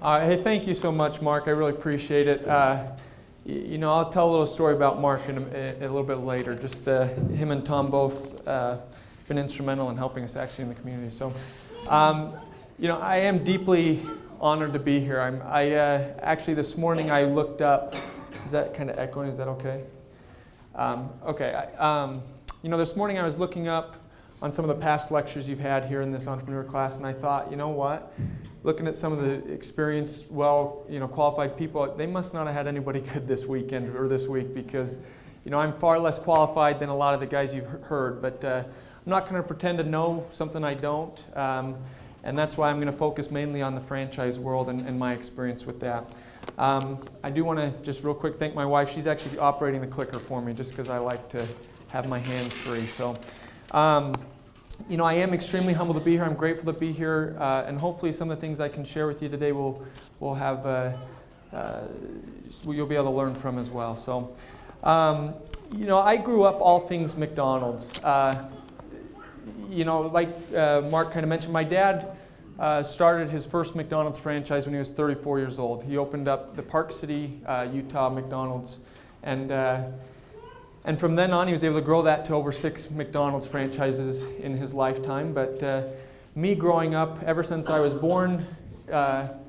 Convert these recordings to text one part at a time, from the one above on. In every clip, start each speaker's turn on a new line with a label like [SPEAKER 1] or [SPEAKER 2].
[SPEAKER 1] Hey, thank you so much, Mark. I really appreciate it. I'll tell a little story about Mark a little bit later. Just him and Tom both been instrumental in helping us actually in the community. So, I am deeply honored to be here. Actually this morning I looked up. Is that kind of echoing? Is that okay? This morning I was looking up on some of the past lectures you've had here in this entrepreneur class, and I thought, you know what? Looking at some of the experienced, qualified people, they must not have had anybody good this weekend or this week because, I'm far less qualified than a lot of the guys you've heard, but I'm not going to pretend to know something I don't, and that's why I'm going to focus mainly on the franchise world and my experience with that. I do want to just real quick thank my wife. She's actually operating the clicker for me just because I like to have my hands free. So, I am extremely humbled to be here. I'm grateful to be here, and hopefully some of the things I can share with you today will have you'll be able to learn from as well. So, I grew up all things McDonald's. Like Mark kind of mentioned, my dad started his first McDonald's franchise when he was 34 years old. He opened up the Park City, Utah McDonald's, and from then on, he was able to grow that to over 6 McDonald's franchises in his lifetime. But me growing up, ever since I was born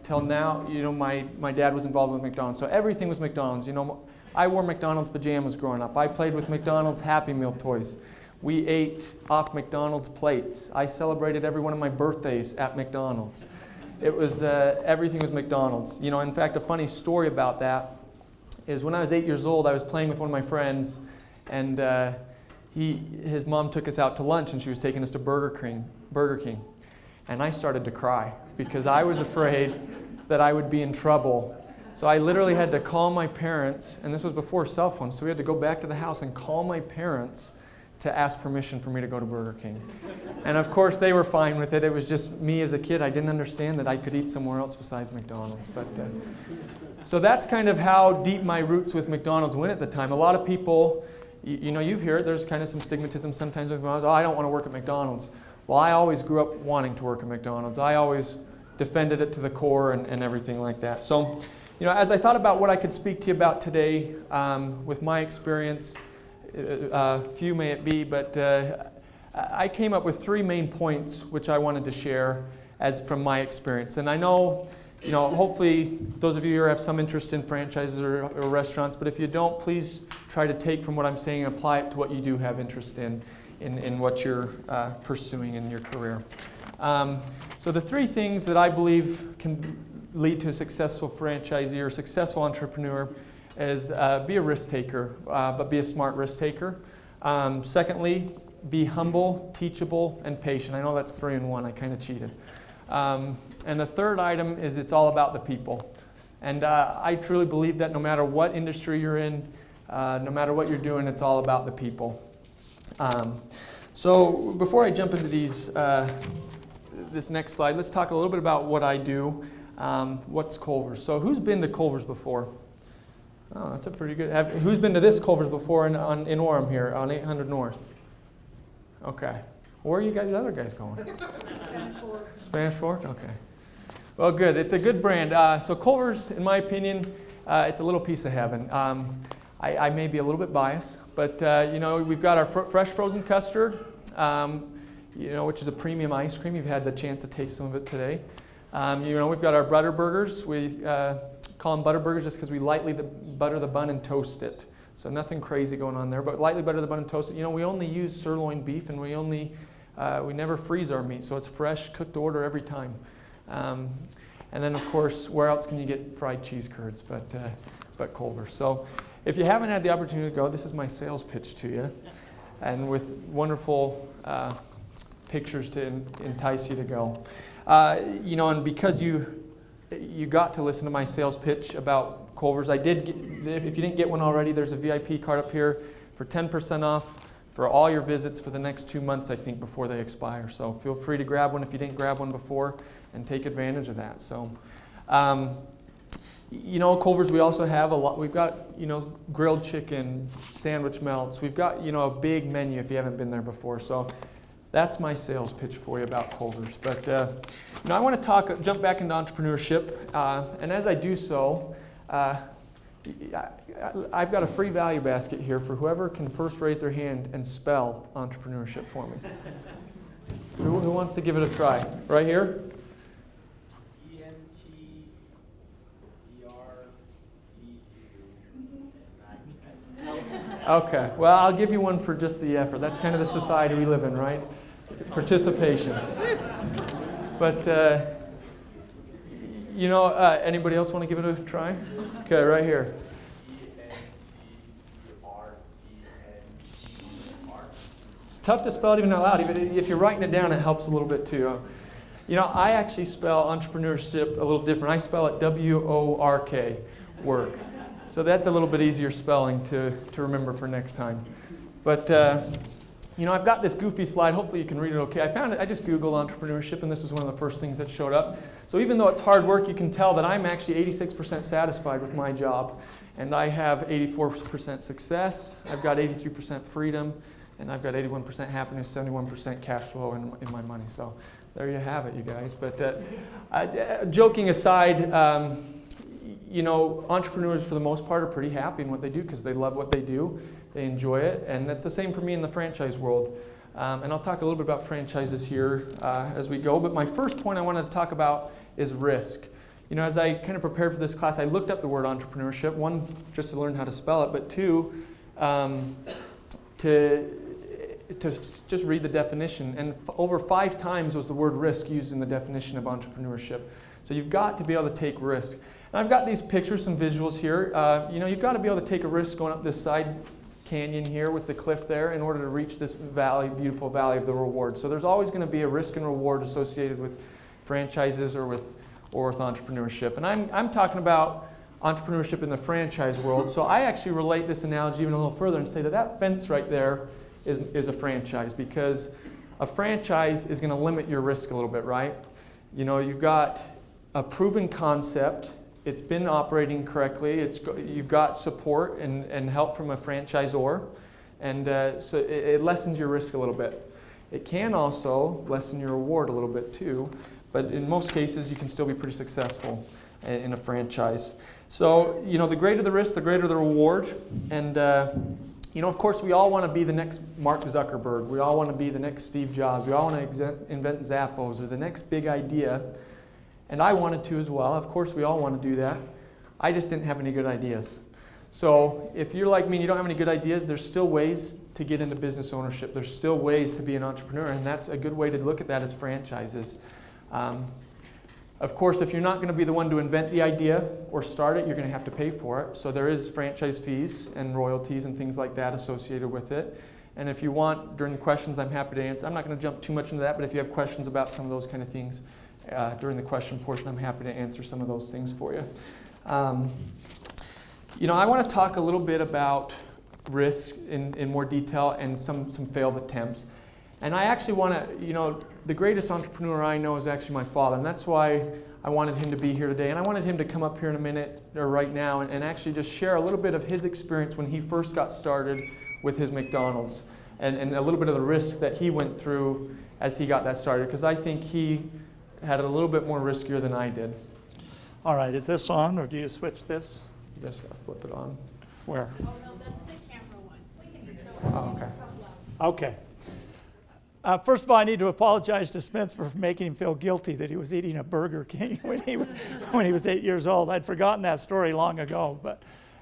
[SPEAKER 1] till now, my dad was involved with McDonald's. So everything was McDonald's. I wore McDonald's pajamas growing up. I played with McDonald's Happy Meal toys. We ate off McDonald's plates. I celebrated every one of my birthdays at McDonald's. It was everything was McDonald's. In fact, a funny story about that is when I was 8 years old, I was playing with one of my friends. And his mom took us out to lunch, and she was taking us to Burger King. And I started to cry because I was afraid that I would be in trouble. So I literally had to call my parents, and this was before cell phones, so we had to go back to the house and call my parents to ask permission for me to go to Burger King. And of course, they were fine with it. It was just me as a kid. I didn't understand that I could eat somewhere else besides McDonald's. But so that's kind of how deep my roots with McDonald's went at the time. A lot of people... you've heard there's kind of some stigmatism sometimes with McDonald's. Oh, I don't want to work at McDonald's. Well, I always grew up wanting to work at McDonald's. I always defended it to the core and everything like that. So, as I thought about what I could speak to you about today with my experience, few may it be, but I came up with 3 main points which I wanted to share from my experience. And I know, hopefully those of you here have some interest in franchises or restaurants, but if you don't, please try to take from what I'm saying and apply it to what you do have interest in what you're pursuing in your career. So the 3 things that I believe can lead to a successful franchisee or successful entrepreneur is be a risk taker, but be a smart risk taker. Secondly, be humble, teachable, and patient. I know that's 3 in 1. I kind of cheated. And the third item is it's all about the people. And I truly believe that no matter what industry you're in, no matter what you're doing, it's all about the people. So before I jump into this next slide, let's talk a little bit about what I do. What's Culver's? So who's been to Culver's before? Oh, that's a pretty good. Who's been to this Culver's before in Orem here on 800 North? Okay. Where are you guys, other guys going?
[SPEAKER 2] Spanish Fork.
[SPEAKER 1] Spanish Fork? Okay. Well, good. It's a good brand. So Culver's, in my opinion, it's a little piece of heaven. I may be a little bit biased, but we've got our fresh frozen custard, which is a premium ice cream. You've had the chance to taste some of it today. We've got our butter burgers. We call them butter burgers just because we lightly butter the bun and toast it. So nothing crazy going on there, but lightly butter the bun and toast it. We only use sirloin beef, and we never freeze our meat, so it's fresh, cooked to order every time. And then, of course, where else can you get fried cheese curds but Culver? So if you haven't had the opportunity to go, this is my sales pitch to you, and with wonderful pictures to entice you to go. And because you got to listen to my sales pitch about Culver's, if you didn't get one already, there's a VIP card up here for 10% off for all your visits for the next 2 months, I think, before they expire. So feel free to grab one if you didn't grab one before and take advantage of that. So, Culver's, we also have a lot. We've got, grilled chicken, sandwich melts. We've got, a big menu if you haven't been there before. So That's my sales pitch for you about Culver's. But I want to jump back into entrepreneurship, and as I do so, I've got a free value basket here for whoever can first raise their hand and spell entrepreneurship for me. Who wants to give it a try? Right here? Okay, well, I'll give you one for just the effort. That's kind of the society we live in, right? Participation. But, anybody else want to give it a try? Okay, right here. It's tough to spell it even out loud. Even if you're writing it down, it helps a little bit too. I actually spell entrepreneurship a little different. I spell it W-O-R-K, work. So that's a little bit easier spelling to remember for next time. But, I've got this goofy slide. Hopefully you can read it okay. I just Googled entrepreneurship, and this was one of the first things that showed up. So even though it's hard work, you can tell that I'm actually 86% satisfied with my job. And I have 84% success. I've got 83% freedom. And I've got 81% happiness, 71% cash flow in my money. So there you have it, you guys. But joking aside, entrepreneurs for the most part are pretty happy in what they do because they love what they do. They enjoy it. And that's the same for me in the franchise world. And I'll talk a little bit about franchises here as we go. But my first point I want to talk about is risk. As I kind of prepared for this class, I looked up the word entrepreneurship. One, just to learn how to spell it. But two, to just read the definition. And over 5 times was the word risk used in the definition of entrepreneurship. So you've got to be able to take risk. And I've got these pictures, some visuals here. You've got to be able to take a risk going up this side canyon here with the cliff there in order to reach this valley, beautiful valley of the reward. So there's always going to be a risk and reward associated with franchises or with entrepreneurship. And I'm talking about entrepreneurship in the franchise world. So I actually relate this analogy even a little further and say that fence right there is a franchise, because a franchise is going to limit your risk a little bit, right? You've got a proven concept. It's been operating correctly. You've got support and help from a franchisor, and so it lessens your risk a little bit. It can also lessen your reward a little bit too, but in most cases you can still be pretty successful in a franchise. So the greater the risk, the greater the reward, and of course we all want to be the next Mark Zuckerberg. We all want to be the next Steve Jobs. We all want to invent Zappos or the next big idea. And I wanted to as well. Of course, we all want to do that. I just didn't have any good ideas. So if you're like me and you don't have any good ideas, there's still ways to get into business ownership. There's still ways to be an entrepreneur, and that's a good way to look at that as franchises. Of course, if you're not going to be the one to invent the idea or start it, you're going to have to pay for it. So there is franchise fees and royalties and things like that associated with it. And if you want, during the questions, I'm happy to answer. I'm not going to jump too much into that, but if you have questions about some of those kind of things, during the question portion, I'm happy to answer some of those things for you. I want to talk a little bit about risk in more detail and some failed attempts. And I actually want to, the greatest entrepreneur I know is actually my father, and that's why I wanted him to be here today. And I wanted him to come up here in a minute or right now and actually just share a little bit of his experience when he first got started with his McDonald's and a little bit of the risk that he went through as he got that started, because I think he had it a little bit more riskier than I did.
[SPEAKER 2] All right, is this on, or do you switch this?
[SPEAKER 1] You just got to flip it on.
[SPEAKER 2] Where?
[SPEAKER 3] Oh, no, that's the camera one.
[SPEAKER 2] Okay. First of all, I need to apologize to Spence for making him feel guilty that he was eating a Burger King when he was 8 years old. I'd forgotten that story long ago,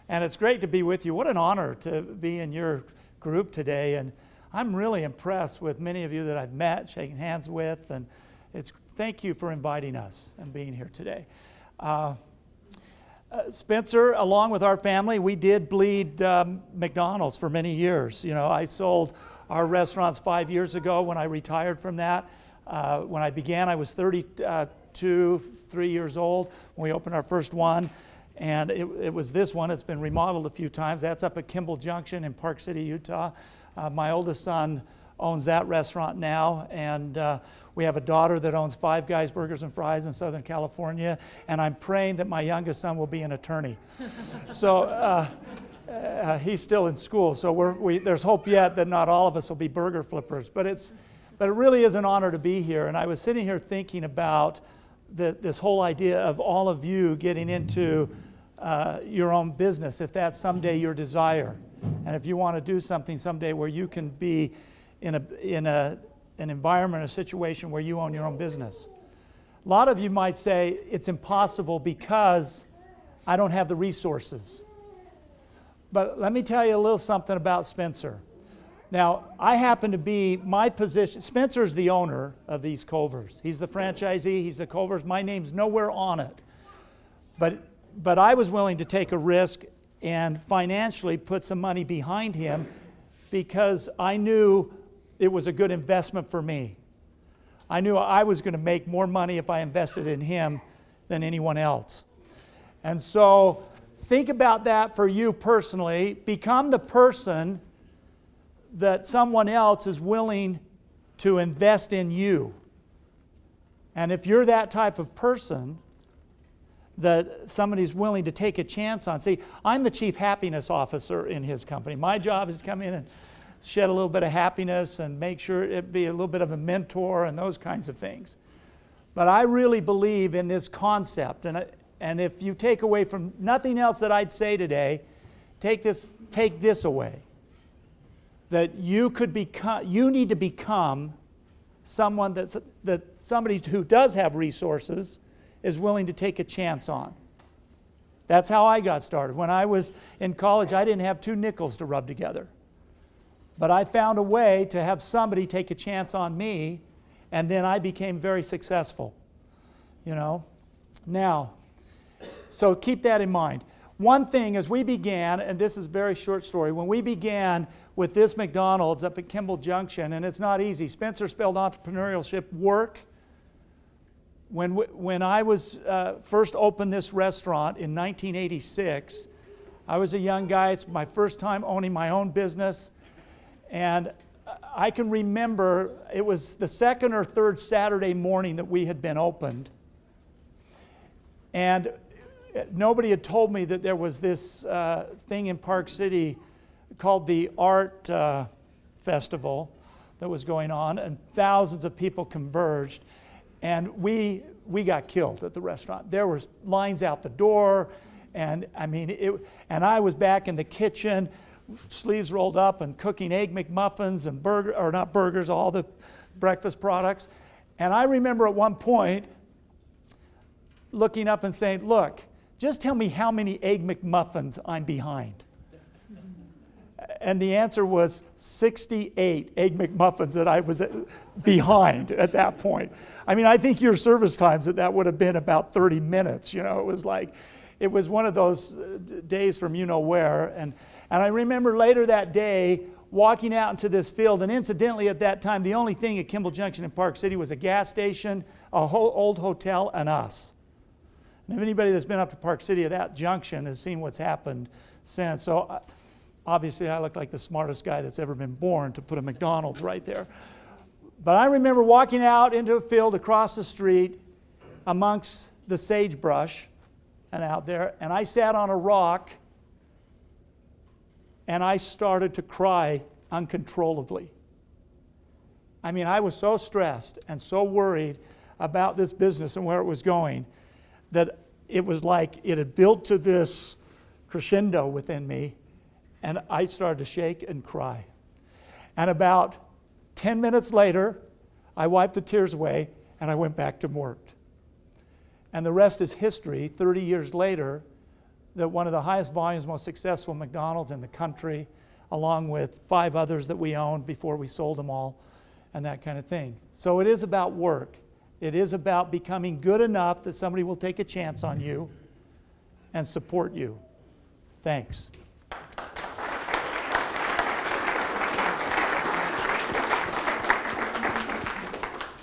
[SPEAKER 2] and it's great to be with you. What an honor to be in your group today, and I'm really impressed with many of you that I've met, shaken hands with, and thank you for inviting us and being here today. Spencer, along with our family, we did bleed McDonald's for many years. I sold our restaurants 5 years ago when I retired from that. When I began, I was 3 years old when we opened our first one. And it was this one. It's been remodeled a few times. That's up at Kimball Junction in Park City, Utah. My oldest son owns that restaurant now, and we have a daughter that owns Five Guys Burgers and Fries in Southern California, and I'm praying that my youngest son will be an attorney. So he's still in school, so there's hope yet that not all of us will be burger flippers, but But it really is an honor to be here. And I was sitting here thinking about this whole idea of all of you getting into your own business, if that's someday your desire. And if you want to do something someday where you can be in an environment, a situation where you own your own business. A lot of you might say it's impossible because I don't have the resources. But let me tell you a little something about Spencer. Now, I happen to be, my position, Spencer's the owner of these Culvers. He's the franchisee, he's the Culvers. My name's nowhere on it. But I was willing to take a risk and financially put some money behind him because I knew it was a good investment for me. I knew I was going to make more money if I invested in him than anyone else. And so think about that for you personally. Become the person that someone else is willing to invest in you. And if you're that type of person that somebody's willing to take a chance on. See, I'm the chief happiness officer in his company. My job is to come in and shed a little bit of happiness and make sure it be a little bit of a mentor and those kinds of things. But I really believe in this concept. And if you take away from nothing else that I'd say today, take this away. That you need to become someone that somebody who does have resources is willing to take a chance on. That's how I got started. When I was in college, I didn't have 2 nickels to rub together. But I found a way to have somebody take a chance on me, and then I became very successful. You know? Now, so keep that in mind. One thing as we began, and this is a very short story, when we began with this McDonald's up at Kimball Junction, and it's not easy. Spencer spelled entrepreneurship work. When I was first opened this restaurant in 1986, I was a young guy. It's my first time owning my own business. And I can remember it was the second or third Saturday morning that we had been opened. And nobody had told me that there was this thing in Park City called the Art Festival that was going on, and thousands of people converged. And we got killed at the restaurant. There was lines out the door, and I mean, and I was back in the kitchen, sleeves rolled up, and cooking Egg McMuffins and all the breakfast products. And I remember at one point looking up and saying, "Look, just tell me how many Egg McMuffins I'm behind." And the answer was 68 Egg McMuffins that I was behind at that point. I mean, I think your service times that would have been about 30 minutes. You know, it was one of those days from you know where. And I remember later that day walking out into this field, and incidentally at that time, the only thing at Kimball Junction in Park City was a gas station, a whole old hotel, and us. And if anybody that's been up to Park City at that junction has seen what's happened since. So obviously I look like the smartest guy that's ever been born to put a McDonald's right there. But I remember walking out into a field across the street amongst the sagebrush and out there, and I sat on a rock and I started to cry uncontrollably. I mean, I was so stressed and so worried about this business and where it was going that it was like it had built to this crescendo within me, and I started to shake and cry. And about 10 minutes later, I wiped the tears away and I went back to work. And the rest is history. 30 years later, that one of the highest volumes, most successful McDonald's in the country, along with 5 others that we owned before we sold them all, and that kind of thing. So it is about work. It is about becoming good enough that somebody will take a chance on you and support you. Thanks.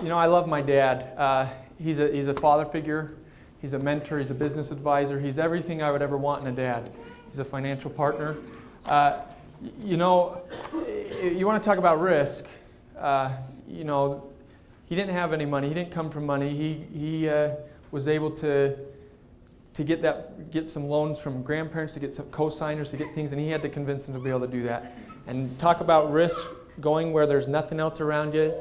[SPEAKER 1] You know, I love my dad. He's a father figure. He's a mentor. He's a business advisor. He's everything I would ever want in a dad. He's a financial partner. You know, you want to talk about risk. You know, he didn't have any money. He didn't come from money. He was able to get some loans from grandparents, to get some co-signers, to get things, and he had to convince them to be able to do that. And talk about risk, going where there's nothing else around you,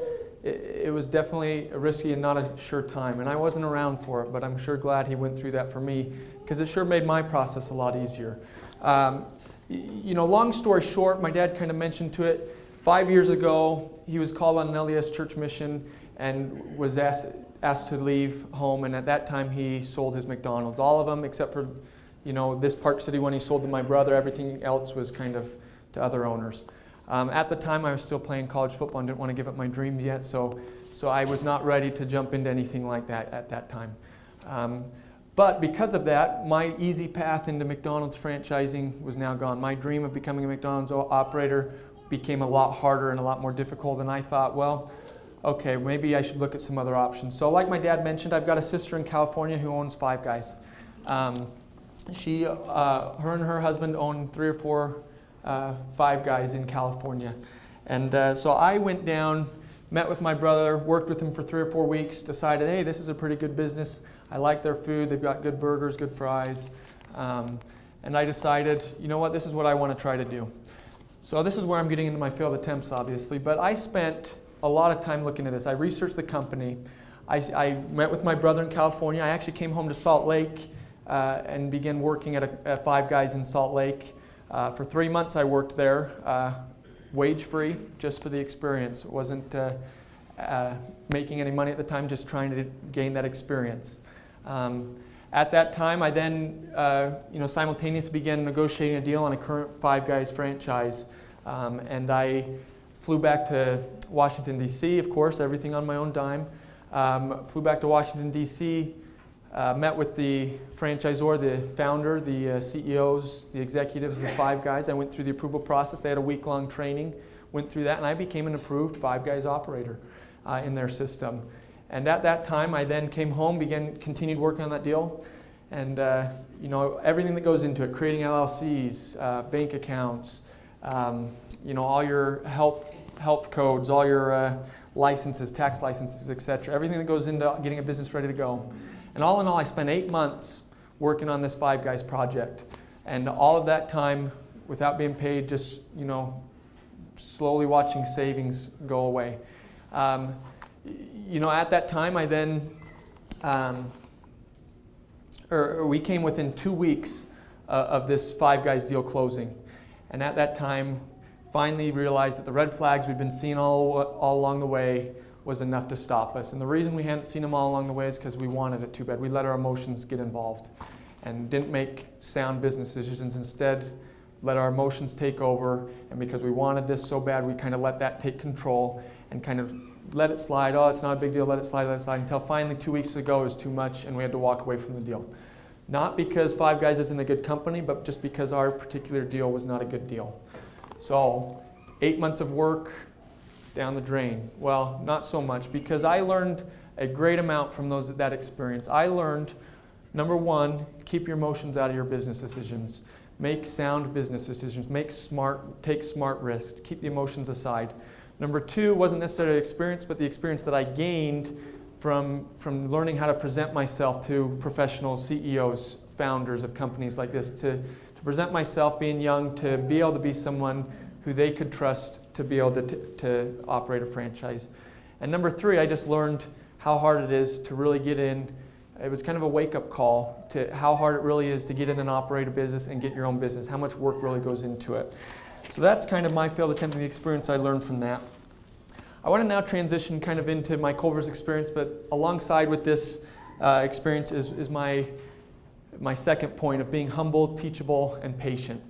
[SPEAKER 1] it was definitely a risky and not a sure time. And I wasn't around for it, but I'm sure glad he went through that for me, because it sure made my process a lot easier. Long story short, my dad kind of mentioned to it. 5 years ago, he was called on an LDS church mission and was asked to leave home. And at that time, he sold his McDonald's, all of them, except for, this Park City one he sold to my brother. Everything else was kind of to other owners. At the time, I was still playing college football and didn't want to give up my dreams yet, so I was not ready to jump into anything like that at that time. But because of that, my easy path into McDonald's franchising was now gone. My dream of becoming a McDonald's operator became a lot harder and a lot more difficult, and I thought, well, okay, maybe I should look at some other options. So like my dad mentioned, I've got a sister in California who owns Five Guys. Her and her husband own 3 or 4 Five Guys in California. And so I went down, met with my brother, worked with him for 3 or 4 weeks, decided, hey, this is a pretty good business. I like their food. They've got good burgers, good fries. And I decided, you know what, this is what I want to try to do. So this is where I'm getting into my failed attempts, obviously. But I spent a lot of time looking at this. I researched the company. I met with my brother in California. I actually came home to Salt Lake and began working at Five Guys in Salt Lake. For 3 months I worked there, wage-free, just for the experience. It wasn't making any money at the time, just trying to gain that experience. At that time, I then simultaneously began negotiating a deal on a current Five Guys franchise. And I flew back to Washington, D.C., of course, everything on my own dime. Flew back to Washington, D.C., met with the franchisor, the founder, the CEOs, the executives of the Five Guys. I went through the approval process. They had a week-long training, went through that, and I became an approved Five Guys operator in their system. And at that time, I then came home, continued working on that deal, and everything that goes into it, creating LLCs, bank accounts, all your health codes, all your licenses, tax licenses, etc. Everything that goes into getting a business ready to go. And all in all, I spent 8 months working on this Five Guys project. And all of that time, without being paid, just, slowly watching savings go away. At that time, I then, we came within 2 weeks of this Five Guys deal closing. And at that time, finally realized that the red flags we'd been seeing all along the way was enough to stop us. And the reason we hadn't seen them all along the way is because we wanted it too bad. We let our emotions get involved and didn't make sound business decisions. Instead, let our emotions take over. And because we wanted this so bad, we kind of let that take control and kind of let it slide. Oh, it's not a big deal, let it slide, until finally 2 weeks ago it was too much and we had to walk away from the deal. Not because Five Guys isn't a good company, but just because our particular deal was not a good deal. So 8 months of work down the drain. Well, not so much, because I learned a great amount from that experience. I learned, number one, keep your emotions out of your business decisions. Make sound business decisions. Take smart risks. Keep the emotions aside. Number two wasn't necessarily experience, but the experience that I gained from learning how to present myself to professional CEOs, founders of companies like this, to present myself being young, to be able to be someone who they could trust to be able to operate a franchise. And number three, I just learned how hard it is to really get in. It was kind of a wake-up call to how hard it really is to get in and operate a business and get your own business, how much work really goes into it. So that's kind of my failed attempt and the experience I learned from that. I want to now transition kind of into my Culver's experience, but alongside with this experience is my second point of being humble, teachable, and patient.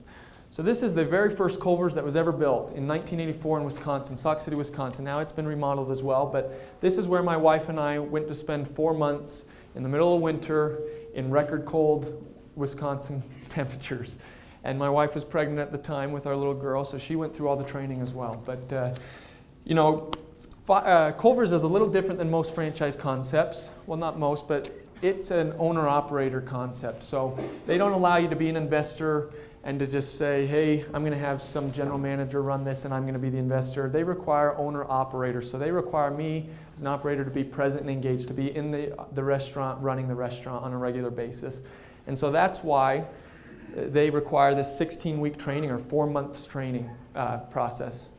[SPEAKER 1] So this is the very first Culver's that was ever built in 1984 in Wisconsin, Sauk City, Wisconsin. Now it's been remodeled as well, but this is where my wife and I went to spend 4 months in the middle of winter in record cold Wisconsin temperatures. And my wife was pregnant at the time with our little girl, so she went through all the training as well. But Culver's is a little different than most franchise concepts. Well, not most, but it's an owner-operator concept. So they don't allow you to be an investor and to just say, hey, I'm going to have some general manager run this and I'm going to be the investor. They require owner-operators. So they require me as an operator to be present and engaged, to be in the restaurant, running the restaurant on a regular basis. And so that's why they require this 16-week training or 4 months training process.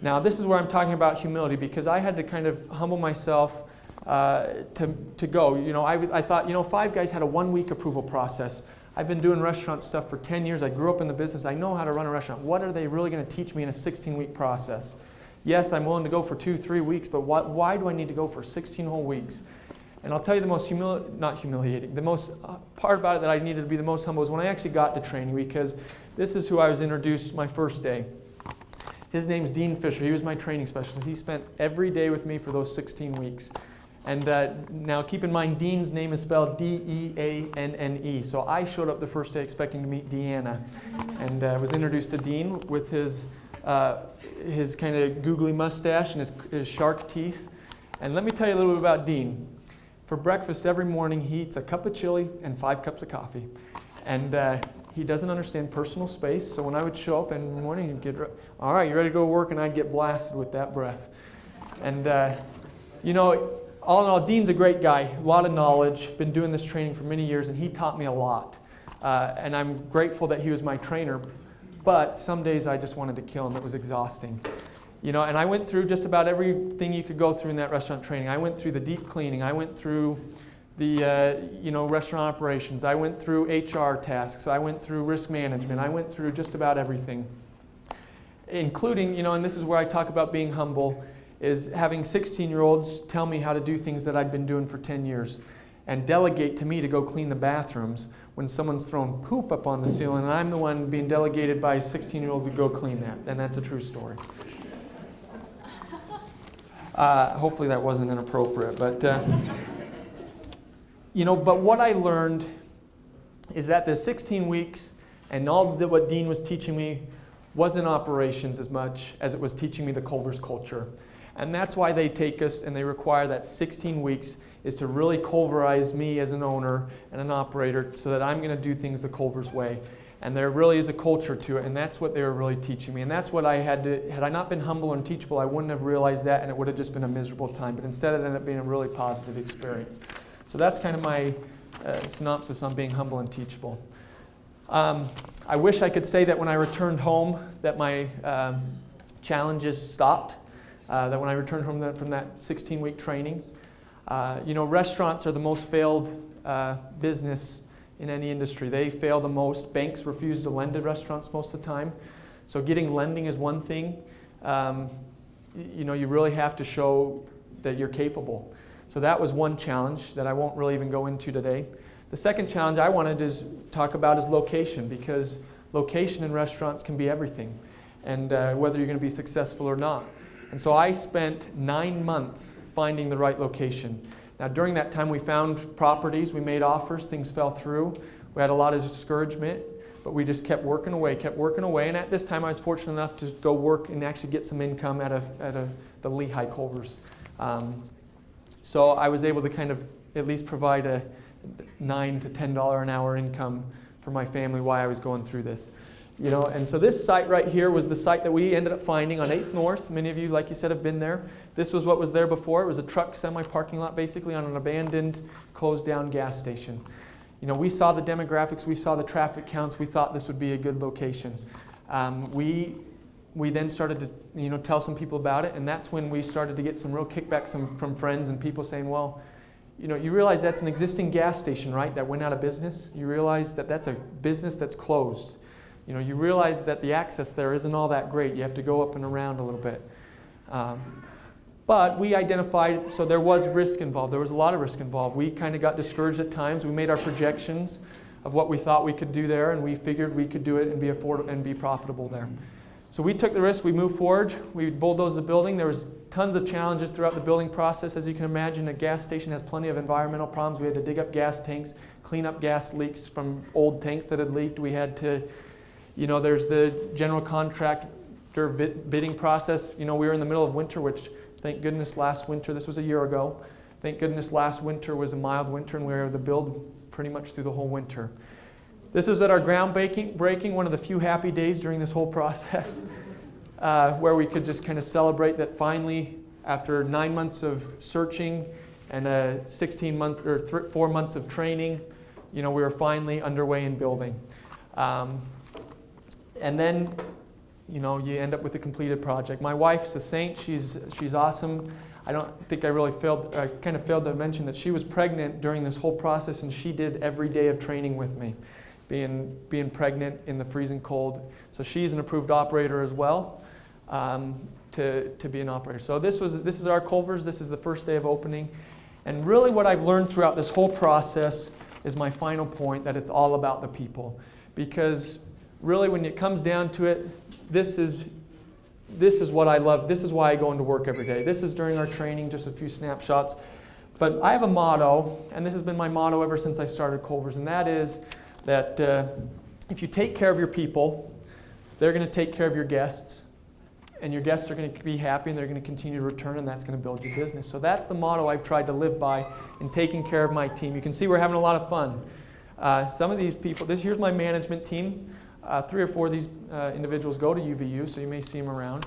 [SPEAKER 1] Now, this is where I'm talking about humility, because I had to kind of humble myself to go. I thought, Five Guys had a 1-week approval process. I've been doing restaurant stuff for 10 years. I grew up in the business. I know how to run a restaurant. What are they really going to teach me in a 16-week process? Yes, I'm willing to go for 2-3 weeks, but why do I need to go for 16 whole weeks? And I'll tell you the most the most part about it that I needed to be the most humble was when I actually got to training, because this is who I was introduced my first day. His name's Dean Fisher. He was my training specialist. He spent every day with me for those 16 weeks. And now keep in mind, Dean's name is spelled D-E-A-N-N-E. So I showed up the first day expecting to meet Deanna. And was introduced to Dean with his kind of googly mustache and his shark teeth. And let me tell you a little bit about Dean. For breakfast every morning, he eats a cup of chili and 5 cups of coffee. And he doesn't understand personal space. So when I would show up in the morning, he'd get, all right, you ready to go to work? And I'd get blasted with that breath. And, all in all, Dean's a great guy, a lot of knowledge, been doing this training for many years, and he taught me a lot. And I'm grateful that he was my trainer, but some days I just wanted to kill him. It was exhausting. And I went through just about everything you could go through in that restaurant training. I went through the deep cleaning. I went through the restaurant operations. I went through HR tasks. I went through risk management. I went through just about everything, including, and this is where I talk about being humble, is having 16-year-olds tell me how to do things that I'd been doing for 10 years and delegate to me to go clean the bathrooms when someone's thrown poop up on the ceiling and I'm the one being delegated by a 16-year-old to go clean that. And that's a true story. Hopefully that wasn't inappropriate. But, but what I learned is that the 16 weeks and all what Dean was teaching me wasn't operations as much as it was teaching me the Culver's culture. And that's why they take us and they require that 16 weeks is to really Culverize me as an owner and an operator so that I'm going to do things the Culver's way. And there really is a culture to it, and that's what they were really teaching me. And that's what I had I not been humble and teachable, I wouldn't have realized that, and it would have just been a miserable time. But instead it ended up being a really positive experience. So that's kind of my synopsis on being humble and teachable. I wish I could say that when I returned home that my challenges stopped. That when I returned from that 16-week training. Restaurants are the most failed business in any industry. They fail the most. Banks refuse to lend to restaurants most of the time. So getting lending is one thing. You really have to show that you're capable. So that was one challenge that I won't really even go into today. The second challenge I wanted to talk about is location, because location in restaurants can be everything, and whether you're going to be successful or not. And so I spent 9 months finding the right location. Now during that time we found properties, we made offers, things fell through. We had a lot of discouragement, but we just kept working away. And at this time I was fortunate enough to go work and actually get some income at the Lehigh Culver's. So I was able to kind of at least provide a $9 to $10 an hour income for my family while I was going through this. And so this site right here was the site that we ended up finding on 8th North. Many of you, like you said, have been there. This was what was there before. It was a truck semi-parking lot basically on an abandoned, closed-down gas station. We saw the demographics, we saw the traffic counts, we thought this would be a good location. We then started to tell some people about it, and that's when we started to get some real kickbacks from friends and people saying, well, you realize that's an existing gas station, right, that went out of business? You realize that that's a business that's closed. You realize that the access there isn't all that great. You have to go up and around a little bit. But we identified, so there was risk involved. There was a lot of risk involved. We kind of got discouraged at times. We made our projections of what we thought we could do there, and we figured we could do it and be affordable and be profitable there. So we took the risk. We moved forward. We bulldozed the building. There was tons of challenges throughout the building process. As you can imagine, a gas station has plenty of environmental problems. We had to dig up gas tanks, clean up gas leaks from old tanks that had leaked. We had to there's the general contractor bidding process. We were in the middle of winter, which thank goodness last winter, this was a year ago, thank goodness last winter was a mild winter and we were able to build pretty much through the whole winter. This is at our groundbreaking, one of the few happy days during this whole process, where we could just kind of celebrate that finally, after 9 months of searching and 16 months or 4 months of training, we were finally underway in building. And then you end up with a completed project. My wife's a saint. She's awesome. I don't think I kind of failed to mention that she was pregnant during this whole process, and she did every day of training with me, being pregnant in the freezing cold. So she's an approved operator as well, to be an operator. So this is our Culver's. This is the first day of opening. And really what I've learned throughout this whole process is my final point, that it's all about the people. Because really when it comes down to it, this is what I love. This is why I go into work every day. This is during our training, just a few snapshots. But I have a motto, and this has been my motto ever since I started Culver's, and that is that if you take care of your people, they're going to take care of your guests, and your guests are going to be happy, and they're going to continue to return, and that's going to build your business. So that's the motto I've tried to live by in taking care of my team. You can see we're having a lot of fun. Some of these people, here's my management team. 3 or 4 of these individuals go to UVU, so you may see them around.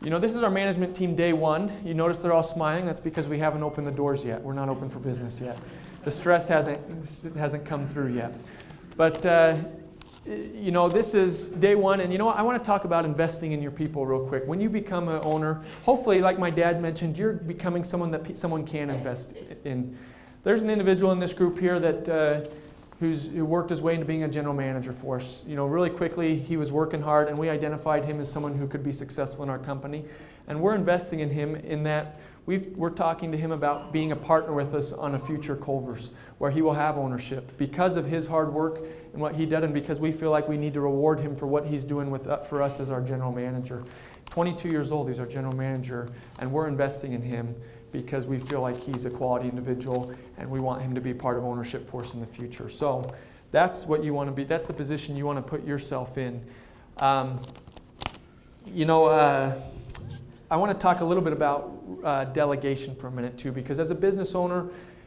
[SPEAKER 1] This is our management team day 1. You notice they're all smiling. That's because we haven't opened the doors yet. We're not open for business yet. The stress hasn't come through yet. But this is day 1, and I want to talk about investing in your people real quick. When you become an owner, hopefully, like my dad mentioned, you're becoming someone that someone can invest in. There's an individual in this group here that who worked his way into being a general manager for us. Really quickly, he was working hard, and we identified him as someone who could be successful in our company. And we're investing in him in that we're talking to him about being a partner with us on a future Culver's, where he will have ownership because of his hard work and what he did, and because we feel like we need to reward him for what he's doing for us as our general manager. 22 years old, he's our general manager, and we're investing in him because we feel like he's a quality individual, and we want him to be part of ownership for us in the future. So that's what you want to be. That's the position you want to put yourself in. I want to talk a little bit about delegation for a minute too, because as a business owner,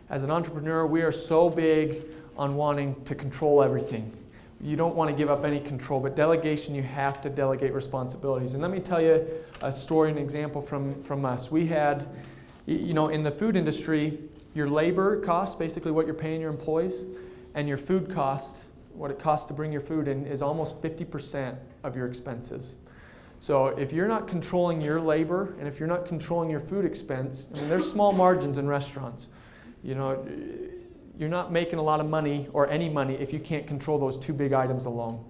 [SPEAKER 1] as an entrepreneur, we are so big on wanting to control everything. You don't want to give up any control, but delegation, you have to delegate responsibilities. And let me tell you a story, an example from us. We had, in the food industry, your labor costs, basically what you're paying your employees, and your food costs, what it costs to bring your food in, is almost 50% of your expenses. So if you're not controlling your labor, and if you're not controlling your food expense, there's small margins in restaurants. You're not making a lot of money or any money if you can't control those 2 big items alone.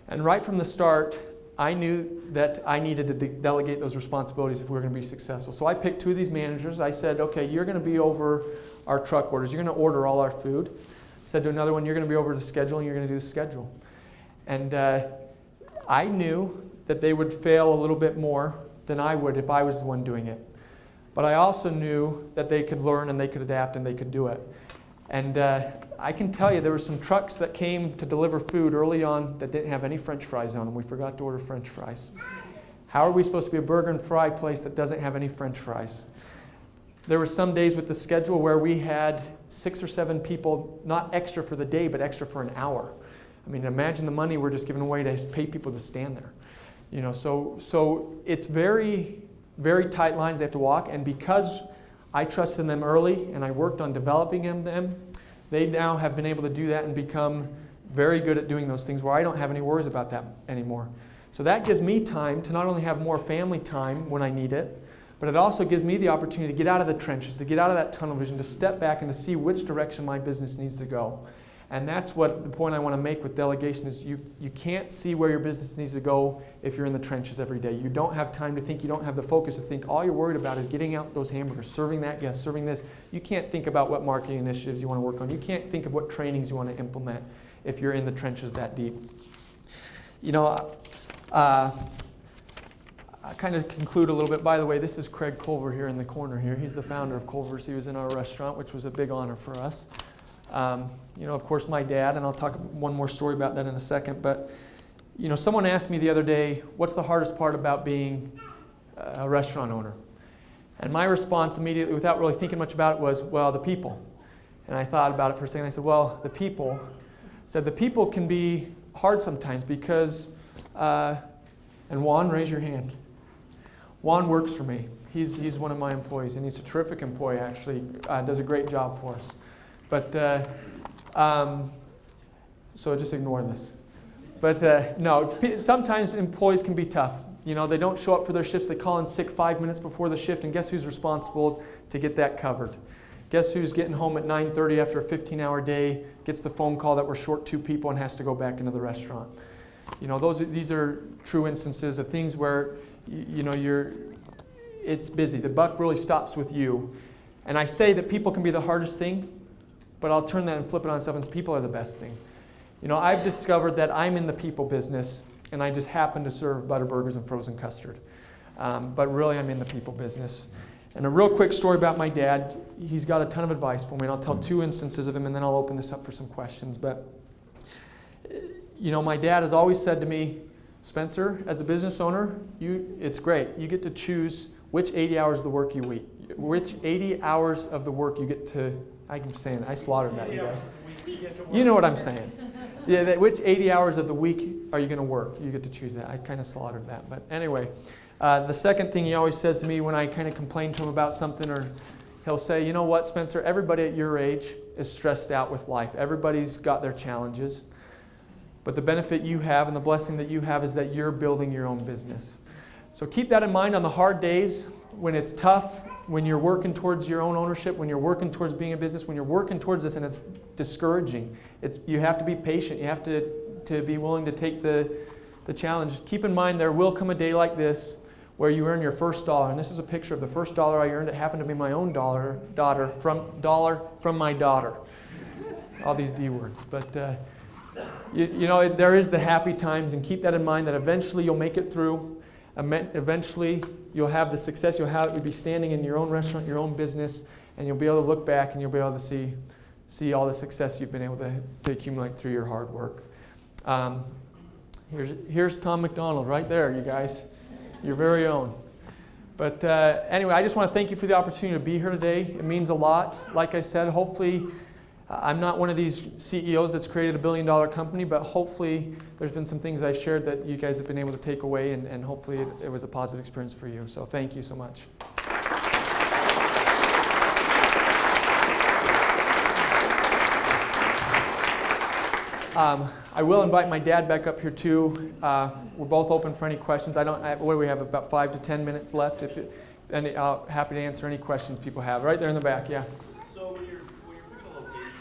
[SPEAKER 1] And right from the start, I knew that I needed to delegate those responsibilities if we were going to be successful. So I picked 2 of these managers. I said, okay, you're going to be over our truck orders. You're going to order all our food. I said to another one, you're going to be over the schedule, and you're going to do the schedule. And I knew that they would fail a little bit more than I would if I was the one doing it. But I also knew that they could learn, and they could adapt, and they could do it. And I can tell you there were some trucks that came to deliver food early on that didn't have any French fries on them. We forgot to order French fries. How are we supposed to be a burger and fry place that doesn't have any French fries? There were some days with the schedule where we had 6 or 7 people, not extra for the day, but extra for an hour. Imagine the money we're just giving away to pay people to stand there. So it's very, very tight lines they have to walk, and because I trusted them early and I worked on developing them, they now have been able to do that and become very good at doing those things where I don't have any worries about that anymore. So that gives me time to not only have more family time when I need it, but it also gives me the opportunity to get out of the trenches, to get out of that tunnel vision, to step back and to see which direction my business needs to go. And that's what the point I want to make with delegation is you can't see where your business needs to go if you're in the trenches every day. You don't have time to think. You don't have the focus to think. All you're worried about is getting out those hamburgers, serving that guest, serving this. You can't think about what marketing initiatives you want to work on. You can't think of what trainings you want to implement if you're in the trenches that deep. I kind of conclude a little bit. By the way, this is Craig Culver here in the corner here. He's the founder of Culver's. He was in our restaurant, which was a big honor for us. Of course, my dad, and I'll talk one more story about that in a second, but, someone asked me the other day, what's the hardest part about being a restaurant owner? And my response immediately, without really thinking much about it, was, well, the people. And I thought about it for a second. I said, well, the people. I said, the people can be hard sometimes because, and Juan, raise your hand. Juan works for me. He's one of my employees, and he's a terrific employee, actually. Does a great job for us. But, so just ignore this. But no, sometimes employees can be tough. You know, they don't show up for their shifts. They call in sick 5 minutes before the shift, and guess who's responsible to get that covered? Guess who's getting home at 9:30 after a 15-hour day, gets the phone call that we're short 2 people and has to go back into the restaurant? You know, these are true instances of things where, you know, it's busy. The buck really stops with you. And I say that people can be the hardest thing, but I'll turn that and flip it on itself and say people are the best thing. You know, I've discovered that I'm in the people business, and I just happen to serve Butterburgers and frozen custard. But really, I'm in the people business. And a real quick story about my dad. He's got a ton of advice for me, and I'll tell 2 instances of him, and then I'll open this up for some questions. But, you know, my dad has always said to me, Spencer, as a business owner, it's great. You get to choose which 80 hours of the work you eat. Which 80 hours of the work you get to, I'm saying, I slaughtered that, you guys. You know what I'm saying. Yeah, which 80 hours of the week are you going to work? You get to choose that. I kind of slaughtered that. But anyway, the second thing he always says to me when I kind of complain to him about something, or he'll say, you know what, Spencer, everybody at your age is stressed out with life. Everybody's got their challenges. But the benefit you have and the blessing that you have is that you're building your own business. So keep that in mind on the hard days, when it's tough, when you're working towards your own ownership, when you're working towards being a business, when you're working towards this and it's discouraging. You have to be patient. You have to be willing to take the challenge. Keep in mind there will come a day like this where you earn your first dollar. And this is a picture of the first dollar I earned. It happened to be my own dollar from my daughter. All these D words. But you know, there is the happy times, and keep that in mind that eventually you'll make it through. Eventually you'll have the success you'll be standing in your own restaurant, your own business, and you'll be able to look back and you'll be able to see all the success you've been able to accumulate through your hard work. Here's Tom McDonald right there, you guys, your very own. But anyway, I just want to thank you for the opportunity to be here today. It means a lot. Like I said, hopefully I'm not one of these CEOs that's created a billion-dollar company, but hopefully there's been some things I've shared that you guys have been able to take away, and hopefully it was a positive experience for you. So thank you so much. I will invite my dad back up here too. We're both open for any questions. What do we have, about 5 to 10 minutes left? Happy to answer any questions people have. Right there in the back, yeah.
[SPEAKER 4] So when you're picking a location,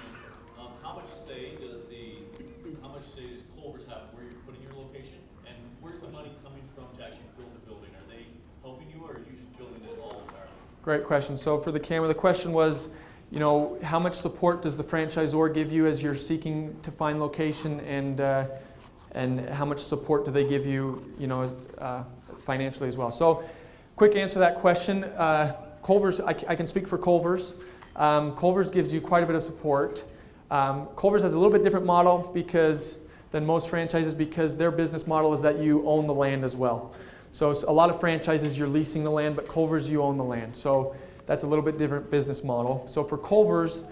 [SPEAKER 4] how much say does Culver's have where you're putting your location, and where's the money coming from to actually build the building? Are they helping you, or are you just building it all entirely?
[SPEAKER 1] Great question. So for the camera, the question was, you know, how much support does the franchisor give you as you're seeking to find location, and how much support do they give you, you know, financially as well? So, quick answer to that question. Culver's, I can speak for Culver's. Culver's gives you quite a bit of support. Culver's has a little bit different model than most franchises, because their business model is that you own the land as well. So a lot of franchises you're leasing the land, but Culver's you own the land. So that's a little bit different business model. So for Culver's,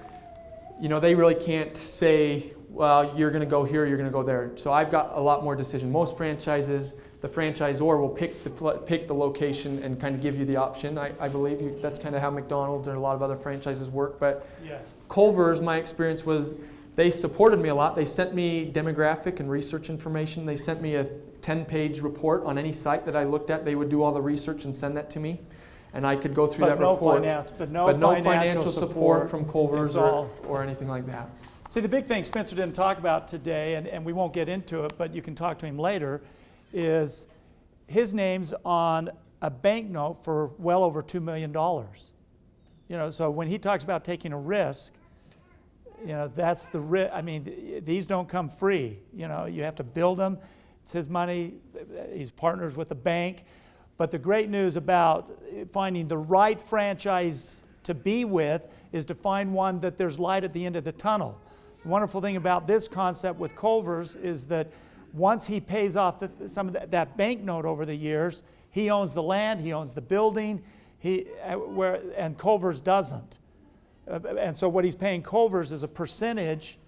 [SPEAKER 1] you know, they really can't say, well, you're going to go here, you're going to go there. So I've got a lot more decision. Most franchises, the franchisor will pick the location and kind of give you the option. I believe that's kind of how McDonald's and a lot of other franchises work. But
[SPEAKER 2] yes.
[SPEAKER 1] Culver's, my experience was they supported me a lot. They sent me demographic and research information. They sent me a 10-page report on any site that I looked at. They would do all the research and send that to me, and I could go through that report.
[SPEAKER 2] But no financial support
[SPEAKER 1] from Culver's or anything like that.
[SPEAKER 2] See, the big thing Spencer didn't talk about today, and we won't get into it, but you can talk to him later, is his name's on a banknote for well over $2 million. You know, so when he talks about taking a risk, you know, that's the risk. I mean, these don't come free. You know, you have to build them. It's his money. He's partners with the bank. But the great news about finding the right franchise to be with is to find one that there's light at the end of the tunnel. The wonderful thing about this concept with Culver's is that once he pays off some of that banknote over the years, he owns the land, he owns the building, and Culver's doesn't. And so what he's paying Culver's is a percentage.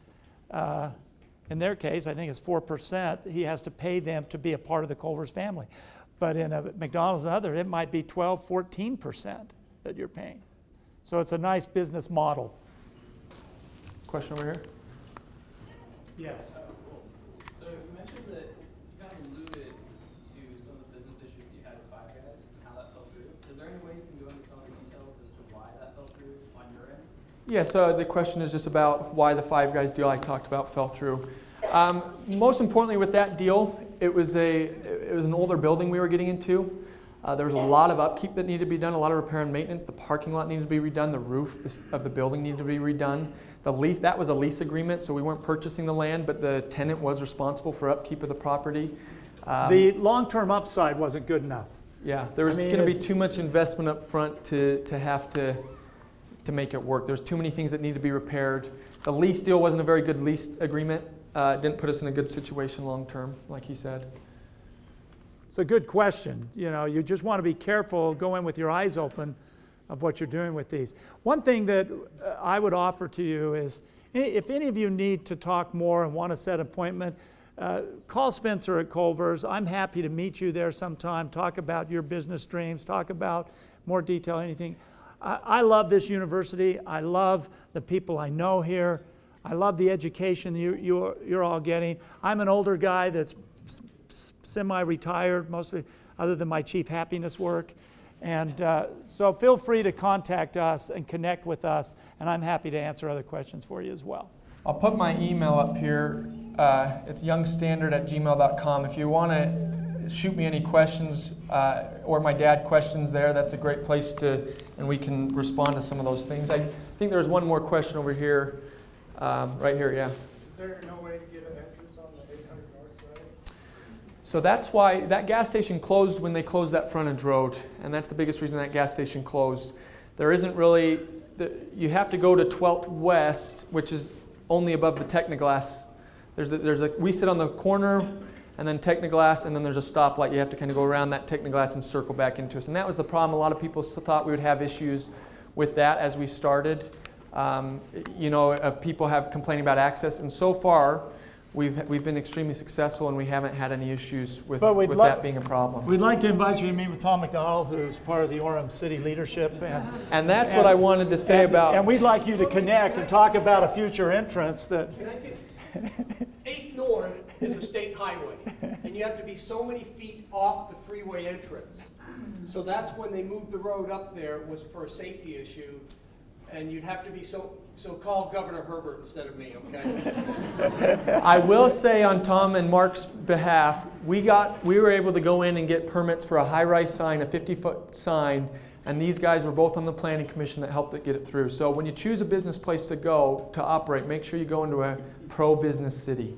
[SPEAKER 2] In their case, I think it's 4%. He has to pay them to be a part of the Culver's family. But in a McDonald's and other, it might be 12, 14% that you're paying. So it's a nice business model.
[SPEAKER 1] Question over here?
[SPEAKER 2] Yes.
[SPEAKER 5] So you mentioned alluded to some of the business issues that you had with Five Guys and how that fell through. Is there any way you can go into some of the details as to why that fell through on your end?
[SPEAKER 1] Yeah, so the question is just about why the Five Guys deal I talked about fell through. Most importantly with that deal, it was an older building we were getting into. There was a lot of upkeep that needed to be done, a lot of repair and maintenance. The parking lot needed to be redone. The roof of the building needed to be redone. The lease, that was a lease agreement, so we weren't purchasing the land, but the tenant was responsible for upkeep of the property.
[SPEAKER 2] The long-term upside wasn't good enough.
[SPEAKER 1] Yeah, there was going to be too much investment up front to have to make it work. There's too many things that need to be repaired. The lease deal wasn't a very good lease agreement. It didn't put us in a good situation long term, like he said.
[SPEAKER 2] It's a good question. You know, you just want to be careful, go in with your eyes open of what you're doing with these. One thing that I would offer to you is, if any of you need to talk more and want to set an appointment, call Spencer at Culver's. I'm happy to meet you there sometime, talk about your business dreams, talk about more detail, anything. I love this university. I love the people I know here. I love the education you're all getting. I'm an older guy that's semi-retired, mostly, other than my chief happiness work. And so feel free to contact us and connect with us, and I'm happy to answer other questions for you as well.
[SPEAKER 1] I'll put my email up here. It's youngstandard@gmail.com. If you want to shoot me any questions or my dad questions there, that's a great place to, and we can respond to some of those things. I think there's one more question over here, right here, yeah.
[SPEAKER 6] Is there no way to get an entrance on the 800 north side?
[SPEAKER 1] So that's why that gas station closed when they closed that frontage road, and that's the biggest reason that gas station closed. There isn't really, you have to go to 12th West, which is only above the Technoglass. We sit on the corner, and then Technoglass, and then there's a stoplight. You have to kind of go around that Technoglass and circle back into us. And that was the problem. A lot of people thought we would have issues with that as we started. People have complaining about access, and so far, we've been extremely successful, and we haven't had any issues with that being a problem.
[SPEAKER 2] We'd like to invite you to meet with Tom McDonald, who's part of the Orem City leadership.
[SPEAKER 1] And that's what I wanted to say about...
[SPEAKER 2] And we'd like you to connect and talk about a future entrance that...
[SPEAKER 7] Can I take 8 North is a state highway, and you have to be so many feet off the freeway entrance. So that's when they moved the road up there, was for a safety issue, and you'd have to be so call Governor Herbert instead of me, okay?
[SPEAKER 1] I will say on Tom and Mark's behalf, we were able to go in and get permits for a high-rise sign, a 50-foot sign, and these guys were both on the planning commission that helped it get it through. So when you choose a business place to go to operate, make sure you go into a pro-business city,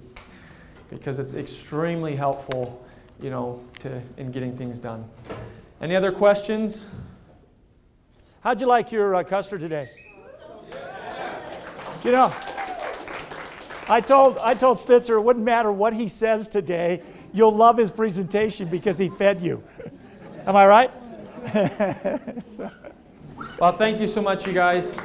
[SPEAKER 1] because it's extremely helpful, in getting things done. Any other questions?
[SPEAKER 2] How'd you like your custard today? I told Spencer it wouldn't matter what he says today, you'll love his presentation because he fed you. Am I right?
[SPEAKER 1] Well, thank you so much, you guys.